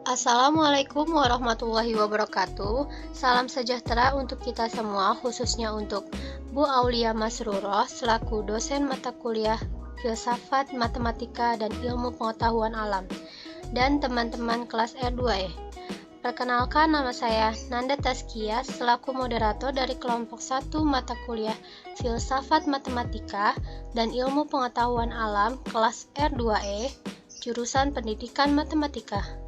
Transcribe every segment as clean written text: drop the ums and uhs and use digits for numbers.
Assalamualaikum warahmatullahi wabarakatuh. Salam sejahtera untuk kita semua, khususnya untuk Bu Aulia Masruroh selaku dosen mata kuliah Filsafat, Matematika, dan Ilmu Pengetahuan Alam, dan teman-teman kelas R2E. Perkenalkan, nama saya Nanda Taskia selaku moderator dari kelompok 1 mata kuliah Filsafat, Matematika, dan Ilmu Pengetahuan Alam kelas R2E, jurusan Pendidikan Matematika.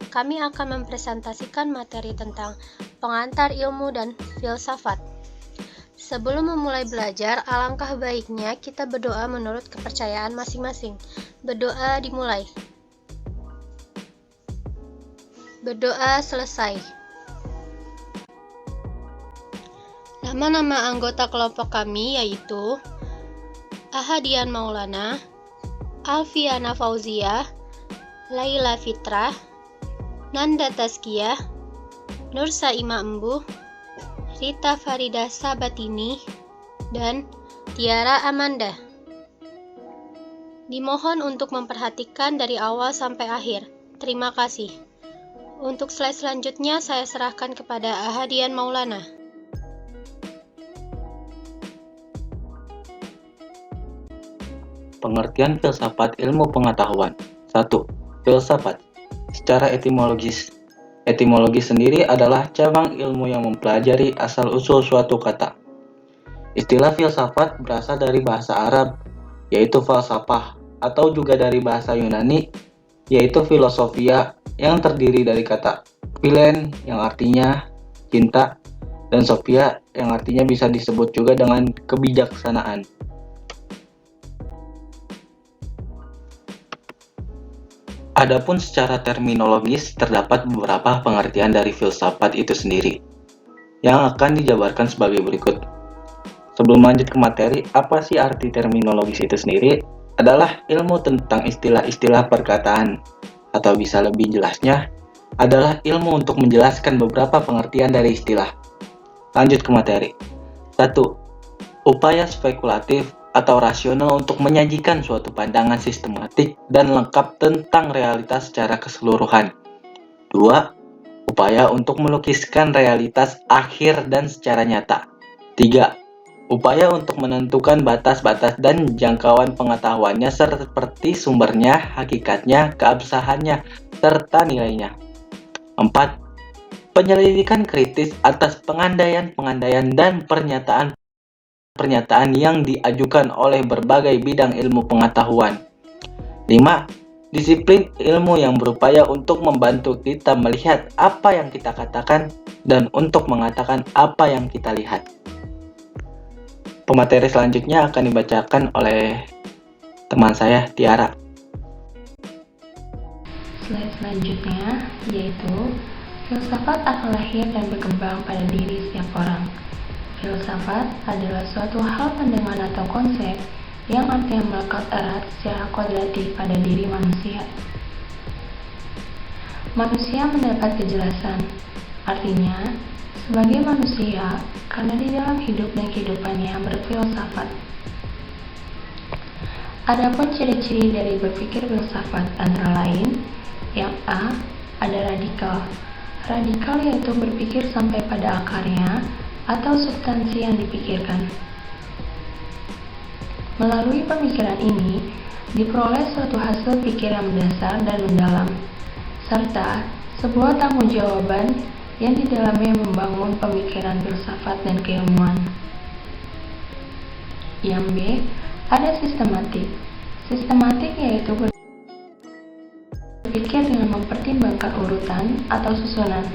Kami akan mempresentasikan materi tentang pengantar ilmu dan filsafat. Sebelum memulai belajar, alangkah baiknya kita berdoa menurut kepercayaan masing-masing. Berdoa dimulai. Berdoa selesai. Nama-nama anggota kelompok kami yaitu Ahadian Maulana, Alfiana Fauzia, Laila Fitrah, Nanda Taskia, Nur Saima Embuh, Rita Farida Sabatini, dan Tiara Amanda. Dimohon untuk memperhatikan dari awal sampai akhir. Terima kasih. Untuk slide selanjutnya saya serahkan kepada Ahadian Maulana. Pengertian filsafat ilmu pengetahuan. 1. Filsafat. Secara etimologis, etimologi sendiri adalah cabang ilmu yang mempelajari asal-usul suatu kata. Istilah filsafat berasal dari bahasa Arab, yaitu falsafah, atau juga dari bahasa Yunani, yaitu filosofia, yang terdiri dari kata philen, yang artinya cinta, dan sophia, yang artinya bisa disebut juga dengan kebijaksanaan. Adapun secara terminologis, terdapat beberapa pengertian dari filsafat itu sendiri, yang akan dijabarkan sebagai berikut. Sebelum lanjut ke materi, apa sih arti terminologis itu sendiri? Adalah ilmu tentang istilah-istilah perkataan, atau bisa lebih jelasnya, adalah ilmu untuk menjelaskan beberapa pengertian dari istilah. Lanjut ke materi. 1. Upaya spekulatif atau rasional untuk menyajikan suatu pandangan sistematik dan lengkap tentang realitas secara keseluruhan. 2. Upaya untuk melukiskan realitas akhir dan secara nyata. 3. Upaya untuk menentukan batas-batas dan jangkauan pengetahuannya seperti sumbernya, hakikatnya, keabsahannya, serta nilainya. 4. Penyelidikan kritis atas pengandaian-pengandaian dan pernyataan yang diajukan oleh berbagai bidang ilmu pengetahuan. 5. Disiplin ilmu yang berupaya untuk membantu kita melihat apa yang kita katakan dan untuk mengatakan apa yang kita lihat. Pemateri selanjutnya akan dibacakan oleh teman saya, Tiara. Slide selanjutnya yaitu filsafat akan lahir dan berkembang pada diri setiap orang. Filsafat adalah suatu hal pandangan atau konsep yang artinya melekat erat secara kodrati pada diri manusia. Manusia mendapat kejelasan, artinya sebagai manusia karena di dalam hidup dan kehidupannya berfilsafat. Adapun ciri-ciri dari berpikir filsafat antara lain, yang A, ada radikal. Radikal yaitu berpikir sampai pada akarnya atau substansi yang dipikirkan. Melalui pemikiran ini, diperoleh suatu hasil pikir yang mendasar dan mendalam, serta sebuah tanggung-jawaban yang di dalamnya membangun pemikiran filsafat dan keilmuan. Yang B, ada sistematik. Sistematik yaitu berpikir dengan mempertimbangkan urutan atau susunan.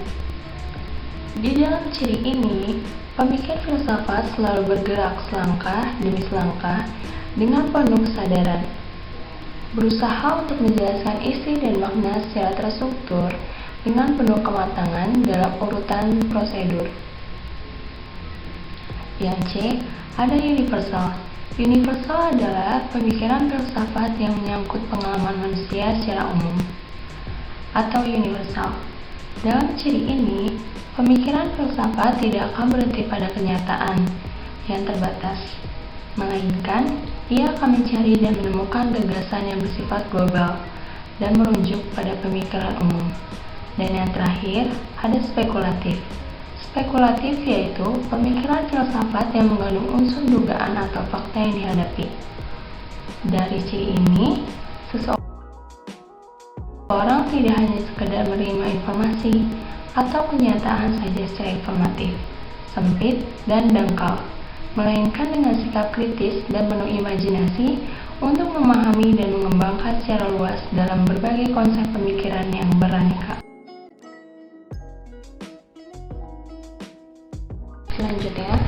Di dalam ciri ini, pemikir filsafat selalu bergerak selangkah demi selangkah dengan penuh kesadaran, berusaha untuk menjelaskan isi dan makna secara terstruktur dengan penuh kematangan dalam urutan prosedur. Yang C, ada universal. Universal adalah pemikiran filsafat yang menyangkut pengalaman manusia secara umum, atau universal. Dalam ciri ini, pemikiran filsafat tidak akan berhenti pada kenyataan yang terbatas, melainkan ia akan mencari dan menemukan gagasan yang bersifat global dan merujuk pada pemikiran umum. Dan yang terakhir, ada spekulatif. Spekulatif yaitu pemikiran filsafat yang mengandung unsur dugaan atau fakta yang dihadapi. Dari ciri ini, seseorang tidak hanya sekedar menerima informasi atau kenyataan saja secara informatif, sempit, dan dangkal, melainkan dengan sikap kritis dan penuh imajinasi untuk memahami dan mengembangkan secara luas dalam berbagai konsep pemikiran yang beraneka. Selanjutnya,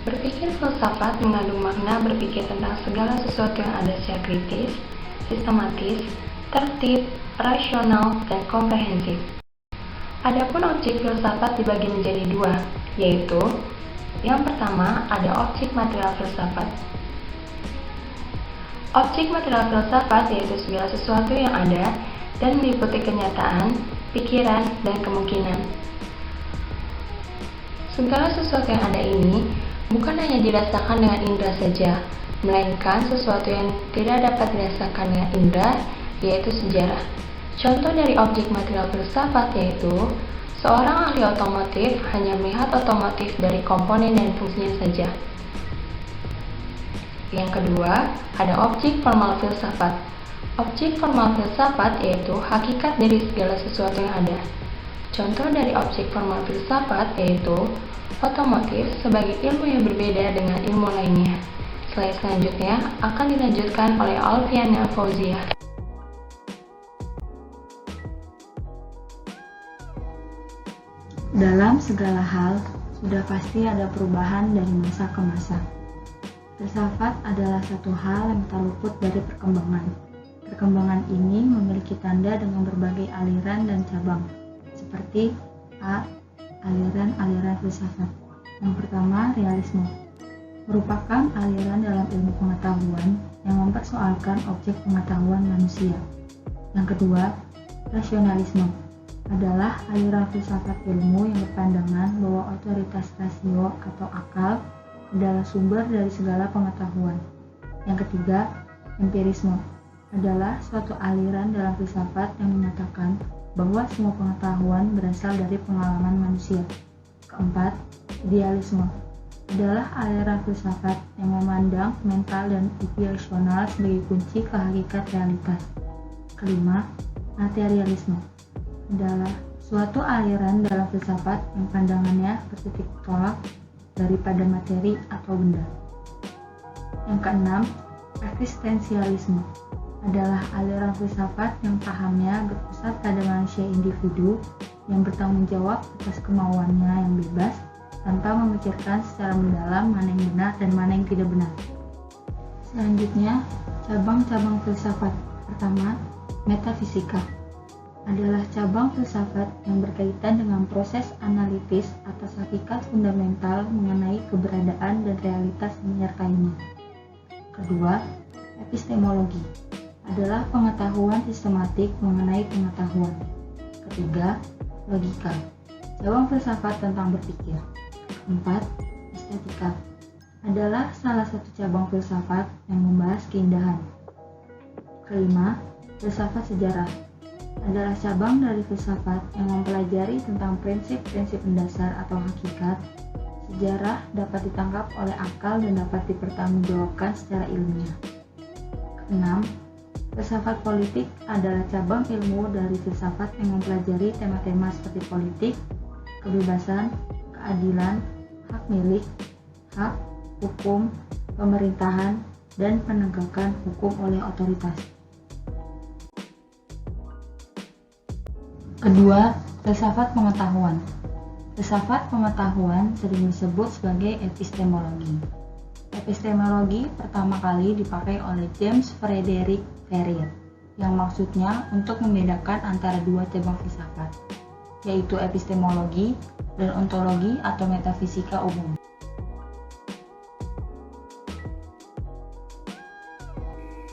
berpikir filsafat mengandung makna berpikir tentang segala sesuatu yang ada secara kritis, sistematis, tertib, rasional, dan komprehensif. Adapun objek filsafat dibagi menjadi dua, yaitu yang pertama ada objek material filsafat. Objek material filsafat yaitu segala sesuatu yang ada dan meliputi kenyataan, pikiran, dan kemungkinan. Segala sesuatu yang ada ini bukan hanya dirasakan dengan indera saja, melainkan sesuatu yang tidak dapat dirasakan dengan indera, yaitu sejarah. Contoh dari objek material filsafat yaitu seorang ahli otomotif hanya melihat otomotif dari komponen dan fungsinya saja. Yang kedua, ada objek formal filsafat. Objek formal filsafat yaitu hakikat dari segala sesuatu yang ada. Contoh dari objek formal filsafat yaitu otomotif sebagai ilmu yang berbeda dengan ilmu lainnya. Slide selanjutnya akan dilanjutkan oleh Alfiana Fauzia. Dalam segala hal, sudah pasti ada perubahan dari masa ke masa. Filsafat adalah satu hal yang tak luput dari perkembangan. Perkembangan ini memiliki tanda dengan berbagai aliran dan cabang, seperti A. Aliran-aliran filsafat. Yang pertama, realisme. Merupakan aliran dalam ilmu pengetahuan yang mempersoalkan objek pengetahuan manusia. Yang kedua, rasionalisme. Adalah aliran filsafat ilmu yang berpandangan bahwa otoritas rasio atau akal adalah sumber dari segala pengetahuan. Yang ketiga, empirisme. Adalah suatu aliran dalam filsafat yang menyatakan bahwa semua pengetahuan berasal dari pengalaman manusia. Keempat, idealisme adalah aliran filsafat yang memandang mental dan irrasional sebagai kunci ke hakikat realitas. Kelima, materialisme adalah suatu aliran dalam filsafat yang pandangannya bertitik tolak daripada materi atau benda. Yang keenam, eksistensialisme adalah aliran filsafat yang pahamnya berpusat pada manusia individu yang bertanggung jawab atas kemauannya yang bebas tanpa memikirkan secara mendalam mana yang benar dan mana yang tidak benar. Selanjutnya, cabang-cabang filsafat. Pertama, metafisika adalah cabang filsafat yang berkaitan dengan proses analitis atas hakikat fundamental mengenai keberadaan dan realitas yang menyertainya. Kedua, epistemologi adalah pengetahuan sistematik mengenai pengetahuan. Ketiga, logika, cabang filsafat tentang berpikir. Keempat, estetika adalah salah satu cabang filsafat yang membahas keindahan. Kelima, filsafat sejarah adalah cabang dari filsafat yang mempelajari tentang prinsip-prinsip mendasar atau hakikat. Sejarah dapat ditangkap oleh akal dan dapat dipertanggungjawabkan secara ilmiah. Keenam, filsafat politik adalah cabang ilmu dari filsafat yang mempelajari tema-tema seperti politik, kebebasan, keadilan, hak milik, hak, hukum, pemerintahan, dan penegakan hukum oleh otoritas. Kedua, filsafat pengetahuan. Filsafat pengetahuan sering disebut sebagai epistemologi. Epistemologi pertama kali dipakai oleh James Frederick Farrier, yang maksudnya untuk membedakan antara dua cabang filsafat, yaitu epistemologi dan ontologi atau metafisika umum.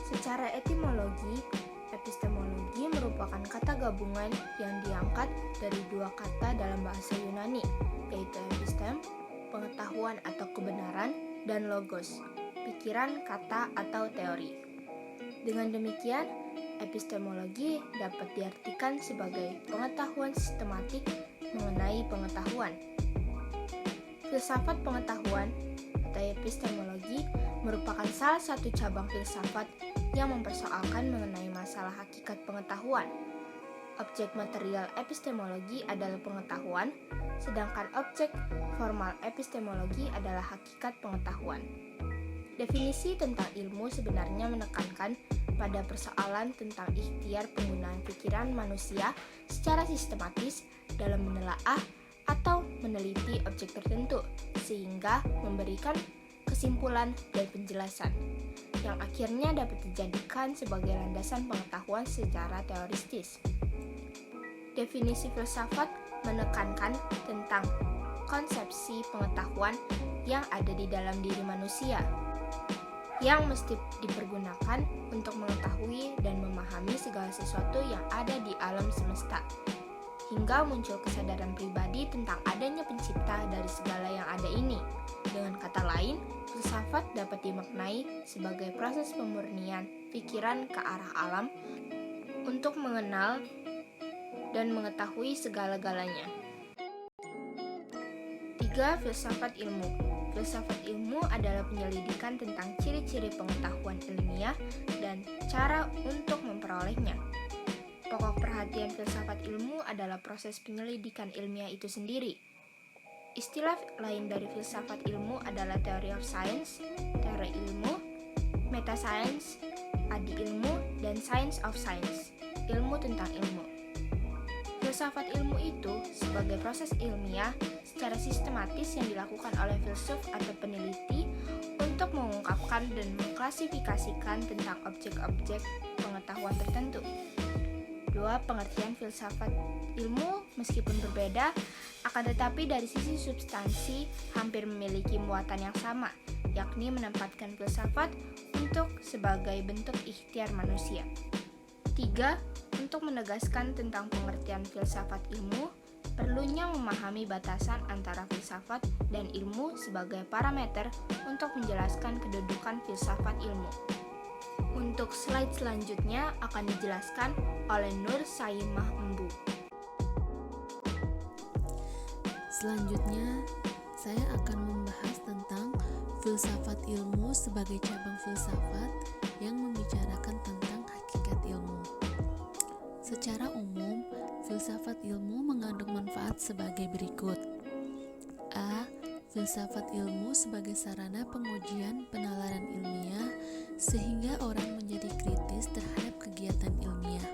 Secara etimologi, epistemologi merupakan kata gabungan yang diangkat dari dua kata dalam bahasa Yunani, yaitu epistem, pengetahuan atau kebenaran, dan logos, pikiran, kata, atau teori. Dengan demikian, Epistemologi dapat diartikan sebagai pengetahuan sistematik mengenai pengetahuan. Filsafat pengetahuan atau epistemologi merupakan salah satu cabang filsafat yang mempersoalkan mengenai masalah hakikat pengetahuan. Objek material epistemologi adalah pengetahuan, sedangkan objek formal epistemologi adalah hakikat pengetahuan. Definisi tentang ilmu sebenarnya menekankan pada persoalan tentang ikhtiar penggunaan pikiran manusia secara sistematis dalam menelaah atau meneliti objek tertentu, sehingga memberikan kesimpulan dan penjelasan, yang akhirnya dapat dijadikan sebagai landasan pengetahuan secara teoristis. Definisi filsafat menekankan tentang konsepsi pengetahuan yang ada di dalam diri manusia, yang mesti dipergunakan untuk mengetahui dan memahami segala sesuatu yang ada di alam semesta, hingga muncul kesadaran pribadi tentang adanya pencipta dari segala yang ada ini. Dengan kata lain, filsafat dapat dimaknai sebagai proses pemurnian pikiran ke arah alam untuk mengenal dan mengetahui segala-galanya. 3. Filsafat ilmu. Filsafat ilmu adalah penyelidikan tentang ciri-ciri pengetahuan ilmiah dan cara untuk memperolehnya. Pokok perhatian filsafat ilmu adalah proses penyelidikan ilmiah itu sendiri. Istilah lain dari filsafat ilmu adalah theory of science, teori ilmu, meta science, adi ilmu, dan science of science, ilmu tentang ilmu. Filsafat ilmu itu sebagai proses ilmiah secara sistematis yang dilakukan oleh filsuf atau peneliti untuk mengungkapkan dan mengklasifikasikan tentang objek-objek pengetahuan tertentu. 2. Pengertian filsafat ilmu meskipun berbeda, akan tetapi dari sisi substansi hampir memiliki muatan yang sama, yakni menempatkan filsafat untuk sebagai bentuk ikhtiar manusia. 3. Untuk menegaskan tentang pengertian filsafat ilmu, perlunya memahami batasan antara filsafat dan ilmu sebagai parameter untuk menjelaskan kedudukan filsafat ilmu. Untuk slide selanjutnya akan dijelaskan oleh Nur Saimah Embu. Selanjutnya, saya akan membahas tentang filsafat ilmu sebagai cabang filsafat yang membicarakan tentang hakikat ilmu. Secara umum, filsafat ilmu mengandung manfaat sebagai berikut. A. Filsafat ilmu sebagai sarana pengujian penalaran ilmiah sehingga orang menjadi kritis terhadap kegiatan ilmiah.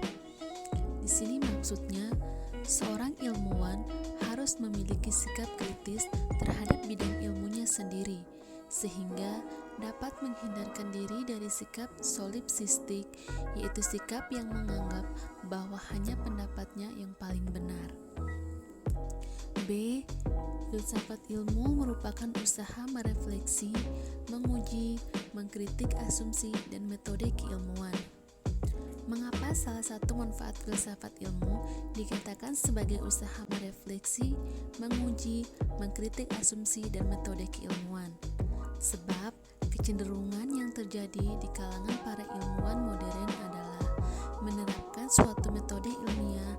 Di sini maksudnya, seorang ilmuwan harus memiliki sikap kritis terhadap bidang ilmunya sendiri, sehingga dapat menghindarkan diri dari sikap solipsistik, yaitu sikap yang menganggap bahwa hanya pendapatnya yang paling benar. B. Filsafat ilmu merupakan usaha merefleksi, menguji, mengkritik asumsi dan metode keilmuan. Mengapa salah satu manfaat filsafat ilmu dikatakan sebagai usaha merefleksi, menguji, mengkritik asumsi dan metode keilmuan? Sebab kecenderungan yang terjadi di kalangan para ilmuwan modern adalah menerapkan suatu metode ilmiah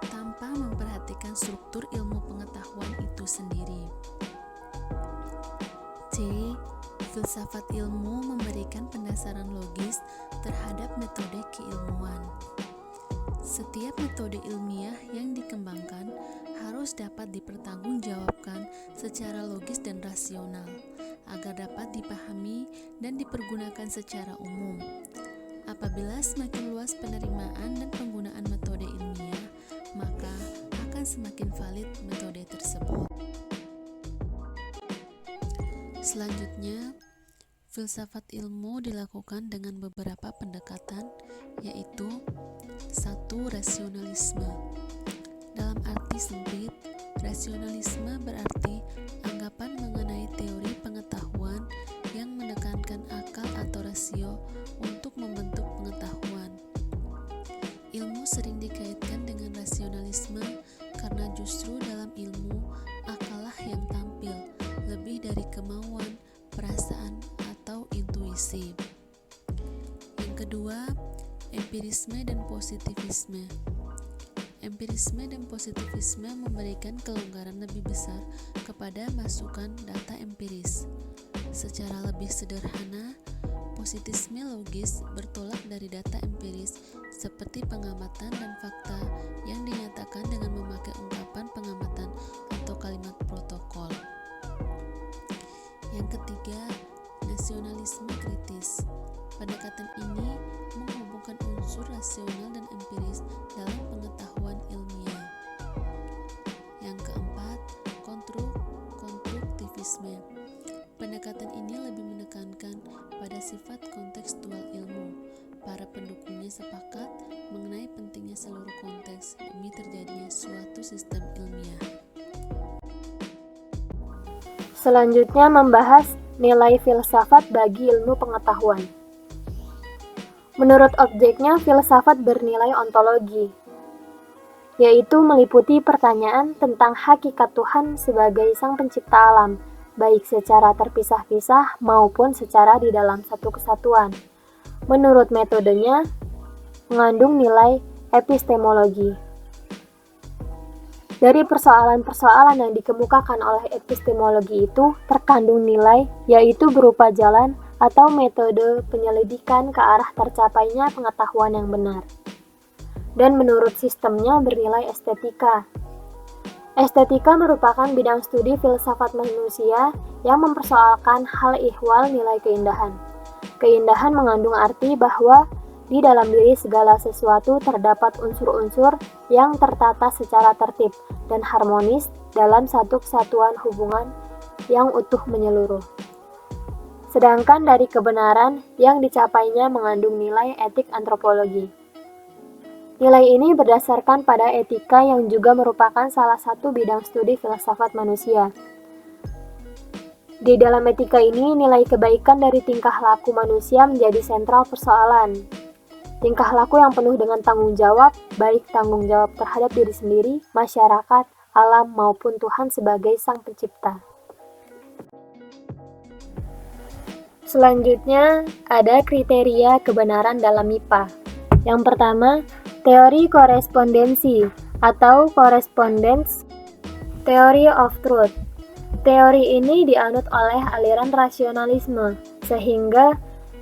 tanpa memperhatikan struktur ilmu pengetahuan itu sendiri. C. Filsafat ilmu memberikan pendasaran logis terhadap metode keilmuan. Setiap metode ilmiah yang dikembangkan harus dapat dipertanggungjawabkan secara logis dan rasional, agar dapat dipahami dan dipergunakan secara umum. Apabila semakin luas penerimaan dan penggunaan metode ilmiah, maka akan semakin valid metode tersebut. Selanjutnya, filsafat ilmu dilakukan dengan beberapa pendekatan, yaitu 1. Rasionalisme. Dalam arti sempit, rasionalisme berarti anggapan mengenai teori pengetahuan yang menekankan akal atau rasio untuk membentuk pengetahuan. Ilmu sering dikaitkan dengan rasionalisme karena justru dalam ilmu akallah yang tampil, lebih dari kemauan, perasaan, atau intuisi. Yang kedua, Empirisme dan positivisme. Empirisme dan positivisme memberikan kelonggaran lebih besar kepada masukan data empiris. Secara lebih sederhana, positivisme logis bertolak dari data empiris seperti pengamatan dan fakta yang dinyatakan dengan memakai ungkapan pengamatan atau kalimat protokol. Yang ketiga, nasionalisme kritis. Pendekatan ini menghubungkan unsur rasional dan empiris dalam pengetahuan ilmiah. Yang keempat, konstruktivisme. Pendekatan ini lebih menekankan pada sifat kontekstual ilmu. Para pendukungnya sepakat mengenai pentingnya seluruh konteks demi terjadinya suatu sistem ilmiah. Selanjutnya membahas nilai filsafat bagi ilmu pengetahuan. Menurut objeknya, filsafat bernilai ontologi, yaitu meliputi pertanyaan tentang hakikat Tuhan sebagai Sang Pencipta alam, baik secara terpisah-pisah maupun secara di dalam satu kesatuan. Menurut metodenya, mengandung nilai epistemologi. Dari persoalan-persoalan yang dikemukakan oleh epistemologi itu terkandung nilai, yaitu berupa jalan atau metode penyelidikan ke arah tercapainya pengetahuan yang benar. Dan menurut sistemnya bernilai estetika. Estetika merupakan bidang studi filsafat manusia yang mempersoalkan hal ihwal nilai keindahan. Keindahan mengandung arti bahwa di dalam diri segala sesuatu terdapat unsur-unsur yang tertata secara tertib dan harmonis dalam satu kesatuan hubungan yang utuh menyeluruh. Sedangkan dari kebenaran yang dicapainya mengandung nilai etik antropologi. Nilai ini berdasarkan pada etika yang juga merupakan salah satu bidang studi filsafat manusia. Di dalam etika ini, nilai kebaikan dari tingkah laku manusia menjadi sentral persoalan. Tingkah laku yang penuh dengan tanggung jawab, baik tanggung jawab terhadap diri sendiri, masyarakat, alam, maupun Tuhan sebagai Sang Pencipta. Selanjutnya, ada kriteria kebenaran dalam MIPA. Yang pertama, teori korespondensi atau correspondence theory of truth. Teori ini dianut oleh aliran rasionalisme, sehingga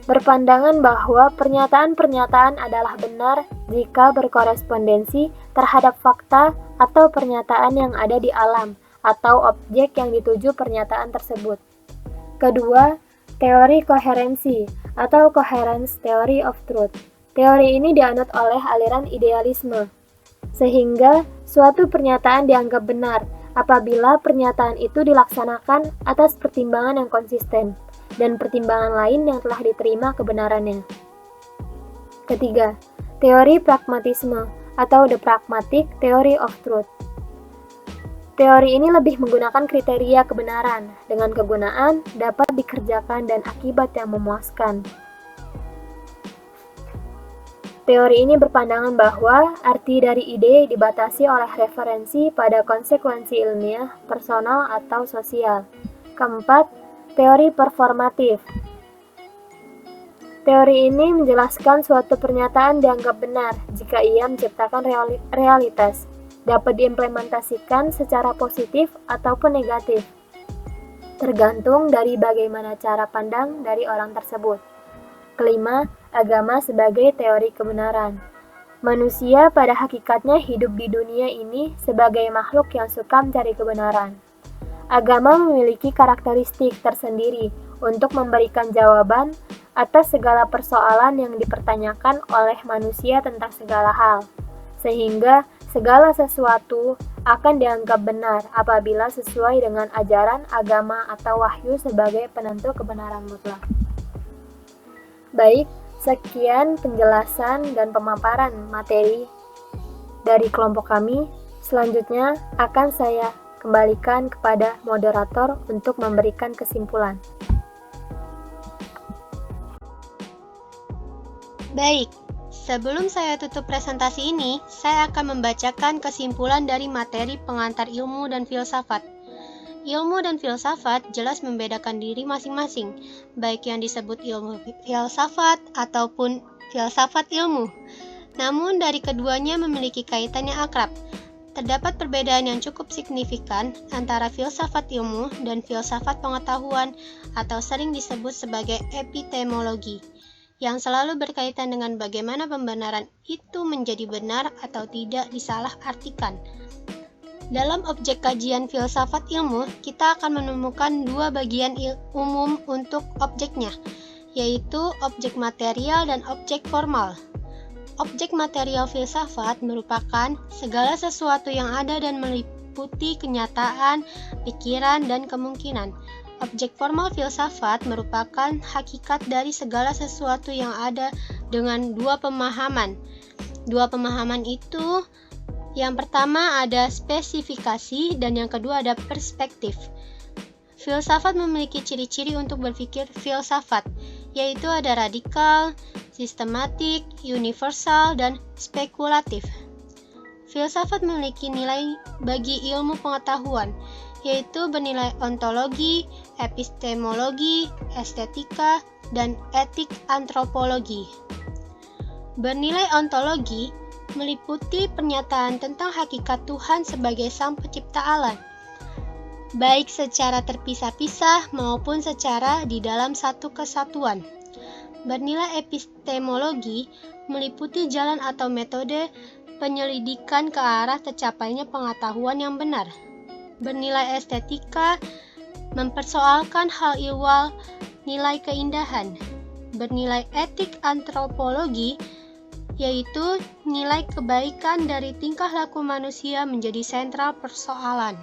berpandangan bahwa pernyataan-pernyataan adalah benar jika berkorespondensi terhadap fakta atau pernyataan yang ada di alam atau objek yang dituju pernyataan tersebut. Kedua, teori koherensi atau coherence theory of truth. Teori ini dianut oleh aliran idealisme, sehingga suatu pernyataan dianggap benar apabila pernyataan itu dilaksanakan atas pertimbangan yang konsisten dan pertimbangan lain yang telah diterima kebenarannya. Ketiga, teori pragmatisme atau the pragmatic theory of truth. Teori ini lebih menggunakan kriteria kebenaran, dengan kegunaan dapat dikerjakan dan akibat yang memuaskan. Teori ini berpandangan bahwa arti dari ide dibatasi oleh referensi pada konsekuensi ilmiah, personal, atau sosial. Keempat, teori performatif. Teori ini menjelaskan suatu pernyataan dianggap benar jika ia menciptakan realitas, dapat diimplementasikan secara positif ataupun negatif, tergantung dari bagaimana cara pandang dari orang tersebut. Kelima, agama sebagai teori kebenaran. Manusia pada hakikatnya hidup di dunia ini sebagai makhluk yang suka mencari kebenaran. Agama memiliki karakteristik tersendiri untuk memberikan jawaban atas segala persoalan yang dipertanyakan oleh manusia tentang segala hal, sehingga segala sesuatu akan dianggap benar apabila sesuai dengan ajaran agama atau wahyu sebagai penentu kebenaran mutlak. Baik, sekian penjelasan dan pemaparan materi dari kelompok kami. Selanjutnya akan saya kembalikan kepada moderator untuk memberikan kesimpulan. Baik, sebelum saya tutup presentasi ini, saya akan membacakan kesimpulan dari materi pengantar ilmu dan filsafat. Ilmu dan filsafat jelas membedakan diri masing-masing, baik yang disebut ilmu filsafat ataupun filsafat ilmu. Namun dari keduanya memiliki kaitan yang akrab. Terdapat perbedaan yang cukup signifikan antara filsafat ilmu dan filsafat pengetahuan atau sering disebut sebagai epistemologi, yang selalu berkaitan dengan bagaimana pembenaran itu menjadi benar atau tidak disalahartikan. Dalam objek kajian filsafat ilmu, kita akan menemukan dua bagian umum untuk objeknya, yaitu objek material dan objek formal. Objek material filsafat merupakan segala sesuatu yang ada dan meliputi kenyataan, pikiran, dan kemungkinan. Objek formal filsafat merupakan hakikat dari segala sesuatu yang ada dengan dua pemahaman. Dua pemahaman itu, yang pertama ada spesifikasi dan yang kedua ada perspektif. Filsafat memiliki ciri-ciri untuk berpikir filsafat, yaitu ada radikal, sistematik, universal, dan spekulatif. Filsafat memiliki nilai bagi ilmu pengetahuan, yaitu bernilai ontologi, epistemologi, estetika, dan etik antropologi. Bernilai ontologi meliputi pernyataan tentang hakikat Tuhan sebagai Sang Pencipta alam, baik secara terpisah-pisah maupun secara di dalam satu kesatuan. Bernilai epistemologi meliputi jalan atau metode penyelidikan ke arah tercapainya pengetahuan yang benar. Bernilai estetika mempersoalkan hal ihwal nilai keindahan. Bernilai etik antropologi yaitu nilai kebaikan dari tingkah laku manusia menjadi sentral persoalan.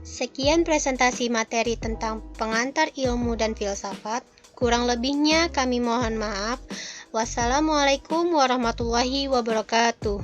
Sekian presentasi materi tentang pengantar ilmu dan filsafat. Kurang lebihnya kami mohon maaf. Wassalamualaikum warahmatullahi wabarakatuh.